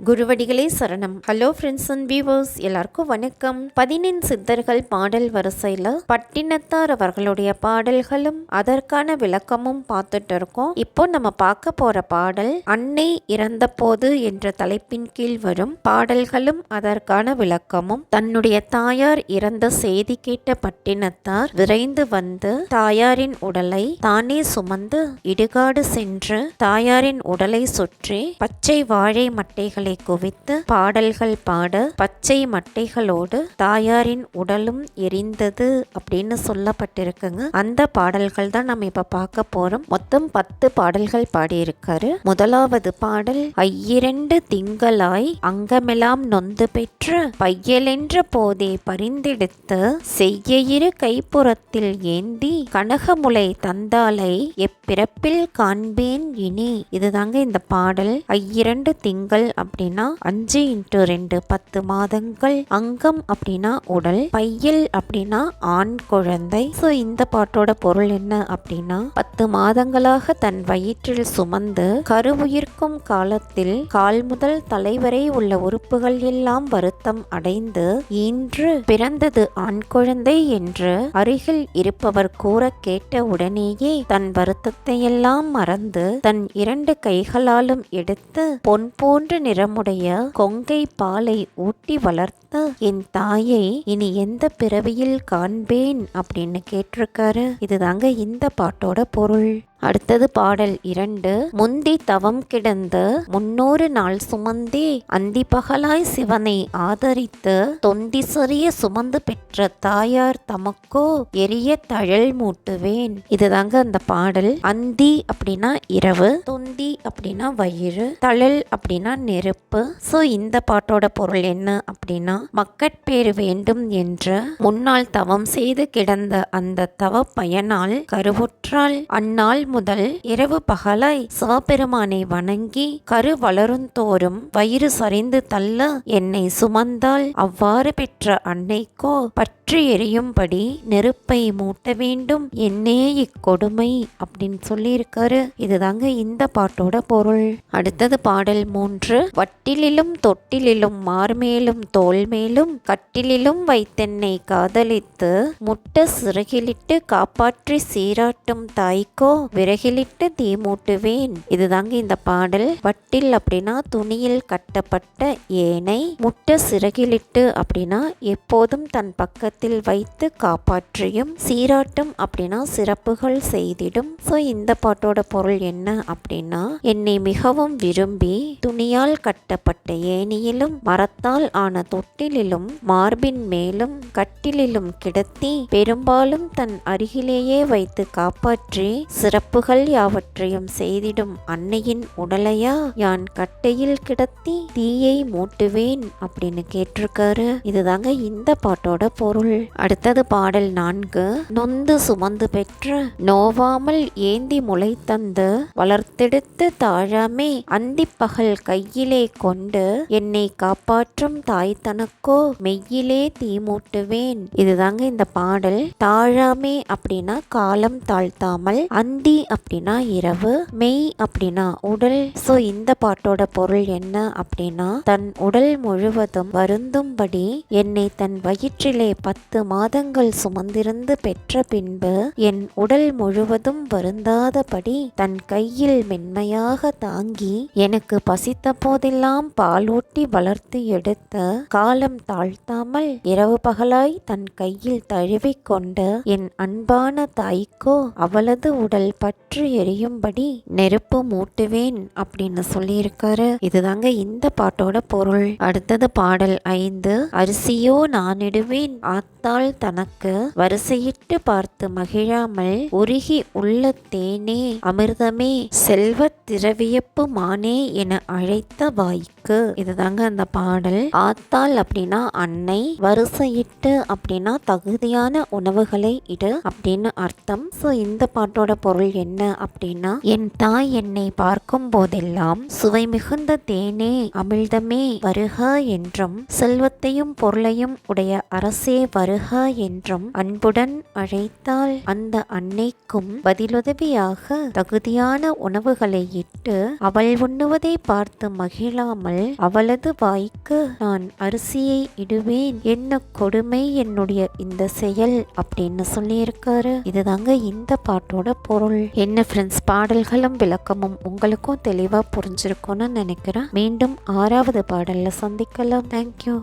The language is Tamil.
குருவடிகளே சரணம். ஹலோ ஃப்ரெண்ட்ஸ் அண்ட் வியூவர்ஸ், எல்லாருக்கும் வணக்கம். 15 சித்தர்கள் பாடல் வரிசையில் பட்டினத்தார் அவர்களுடைய பாடல்களும் அதற்கான விளக்கமும் பார்த்துட்டு இருக்கோம். இப்போ நம்ம பார்க்க போற பாடல் அன்னை இறந்த போது என்ற தலைப்பின் கீழ் வரும் பாடல்களும் அதற்கான விளக்கமும். தன்னுடைய தாயார் இறந்த செய்தி கேட்ட பட்டினத்தார் விரைந்து வந்து தாயாரின் உடலை தானே சுமந்து இடுகாடு சென்று தாயாரின் உடலை சுற்றி பச்சை வாழை மட்டைகள் குவித்து பாடல்கள் பாட பச்சை மட்டைகளோடு தாயாரின் உடலும் எரிந்தது அப்படின்னு சொல்லப்பட்டிருக்குங்க. அந்த பாடல்கள் தான் நம்ம இப்ப பார்க்க போறோம். மொத்தம் 10 பாடல்கள் பாடியிருக்காரு. முதலாவது பாடல் ஐயிரண்டு திங்களாய் அங்கமெல்லாம் நொந்து பெற்று பையலென்ற போதே பரிந்தெடுத்து செய்யிரு கைப்புறத்தில் ஏந்தி கனகமுலை தந்தாலை எப்பிறப்பில் காண்பேன் இனி. இதுதாங்க இந்த பாடல். ஐயிரண்டு திங்கள் அப்படின்னா 5 × 2 10 மாதங்கள். அங்கம் அப்படின்னா உடல், பையல் அப்படின்னா ஆண் குழந்தை. சோ இந்த பாட்டோட பொருள் என்ன அப்படின்னா 10 மாதங்களாக தன் வயிற்றில் சுமந்து கருவுயிர்க்கும் காலத்தில் கால் முதல் தலைவரை உள்ள உறுப்புகள் எல்லாம் வருத்தம் அடைந்து இன்று பிறந்தது ஆண் குழந்தை என்று அருகில் இருப்பவர் கூற கேட்ட உடனேயே தன் வருத்தத்தை எல்லாம் மறந்து தன் 2 கைகளாலும் எடுத்து பொன் போன்ற நிறமுடைய கொங்கை பாலை ஊட்டி வளர்த்த என் தாயை இனி எந்த பிறவியில் காண்பேன் அப்படின்னு கேட்டிருக்காரு. இதுதாங்க இந்த பாட்டோட பொருள். அடுத்தது பாடல் 2. முந்தி தவம் கிடந்து 300 நாள் சுமந்தே அந்தி பகலாய் சிவனை ஆதரித்து தொந்தி சரிய சுமந்து பெற்ற தாயார் தமக்கோ எரிய தழல் மூட்டுவேன். இதுதாங்க அந்த பாடல். அந்தி அப்படின்னா இரவு, தொந்தி அப்படின்னா வயிறு, தழல் அப்படின்னா நெருப்பு. சோ இந்த பாட்டோட பொருள் என்ன அப்படின்னா மக்கட்பேறு வேண்டும் என்று முன்னால் தவம் செய்து கிடந்த அந்த தவ பயனால் கருவுற்றால் அந்நாள் முதல் இரவு பகலாய் சிவபெருமானை வணங்கி கரு வளருந்தோறும் வயிறு சரிந்து தள்ள என்னை சுமந்தால் அவ்வாறு பெற்ற அன்னைக்கோ பற்றி எரியும்படி நெருப்பை மூட்ட வேண்டும் என்னே இக்கொடுமை அப்படின்னு சொல்லியிருக்காரு. இதுதாங்க இந்த பாட்டோட பொருள். அடுத்தது பாடல் 3. வட்டிலிலும் தொட்டிலிலும் மார்மேலும் தோல் மேலும் கட்டிலிலும் வைத்தென்னை காதலித்து முட்ட சிறகிலிட்டு காப்பாற்றி சீராட்டும் தாய்க்கோ விறகிலிட்டு தீ மூட்டுவேன். இதுதாங்க இந்த பாடல். வட்டில் அப்படின்னா துணியில் கட்டப்பட்ட ஏனை, முட்ட சிறகிலிட்டு அப்படின்னா எப்போதும் தன் பக்கத்தில் வைத்து காப்பாற்றியும், சீராட்டும் அப்படின்னா சிறப்புகள் செய்திடும். சோ இந்த பாட்டோட பொருள் என்ன அப்படின்னா என்னை மிகவும் விரும்பி துணியால் கட்டப்பட்ட ஏனியிலும் மரத்தால் ஆன தொட்டிலிலும் மார்பின் மேலும் கட்டிலிலும் கிடத்தி பெரும்பாலும் தன் அருகிலேயே வைத்து காப்பாற்றி சிறப்புகள் யாவற்றையும் செய்திடும் அன்னையின் உடலையா யான் கட்டையில் கிடத்தி தீயை மூட்டுவேன் அப்படின்னு கேட்டிருக்காரு. இதுதாங்க இந்த பாட்டோட பொருள். அடுத்தது பாடல் 4. நொந்து சுமந்து பெற்று நோவாமல் ஏந்தி முளை தந்து வளர்த்தெடுத்து தாழாமே அந்திப்பகல் கையிலே கொண்டு என்னை காப்பாற்றும் தாய் தனக்கோ மெய்யிலே தீ மூட்டுவேன். இதுதாங்க இந்த பாடல். தாழாமே அப்படின்னா காலம் தாழ்த்தாமல், அந்தி அப்படின்னா இரவு, மெய் அப்படின்னா உடல். சோ இந்த பாட்டோட பொருள் என்ன அப்படின்னா தன் உடல் முழுவதும் வருந்தும்படி என்னை தன் வயிற்றிலே 10 மாதங்கள் சுமந்திருந்து பெற்ற பின்பு என் உடல் முழுவதும் வருந்தாதபடி தன் கையில் மென்மையாக தாங்கி எனக்கு பசித்த போதெல்லாம் பாலூட்டி வளர்த்து எடுத்த காலம் தாழ்த்தாமல் இரவு பகலாய் தன் கையில் தழுவிக்கொண்டு என் அன்பான தாய்க்கோ அவளது உடல் பற்று எரியும்படி நெருப்பு மூட்டுவேன் அப்படின்னு சொல்லியிருக்காரு. இதுதாங்க இந்த பாட்டோட பொருள். அடுத்தது பாடல் 5. அரிசியோ நானிடுவேன் ஆத்தாள் தனக்கு வரிசையிட்டு பார்த்து மகிழாமல் உருகி உள்ள தேனே அமிர்தமே செல்வ திரவியப்பு மானே என அழைத்த வாய்க்கு. இதுதாங்க அந்த பாடல். ஆத்தாள் அப்படின்னா அன்னை, வரிசையிட்டு அப்படின்னா தகுதியான உணவுகளை இடு அப்படின்னு அர்த்தம். சோ இந்த பாட்டோட பொருள் என்ன அப்படின்னா என் தாய் என்னை பார்க்கும் போதெல்லாம் சுவை மிகுந்த தேனே அமிழ்தமே வருக என்றும் செல்வத்தையும் பொருளையும் உடைய அரசே வருக என்றும் அன்புடன் அழைத்தால் அந்த அன்னைக்கும் பதிலுதவியாக தகுதியான உணவுகளை இட்டு அவள் உண்ணுவதை பார்த்து மகிழாமல் அவளது வாய்க்கு நான் அரிசியை இடுவேன், என்ன கொடுமை என்னுடைய இந்த செயல் அப்படின்னு சொல்லியிருக்காரு. இதுதாங்க இந்த பாட்டோட பொருள். என்ன ஃப்ரெண்ட்ஸ், பாடல்களும் விளக்கமும் உங்களுக்கும் தெளிவா புரிஞ்சிருக்கும்னு நினைக்கிறேன். மீண்டும் 6வது பாடல்ல சந்திக்கலாம். தேங்க்யூ.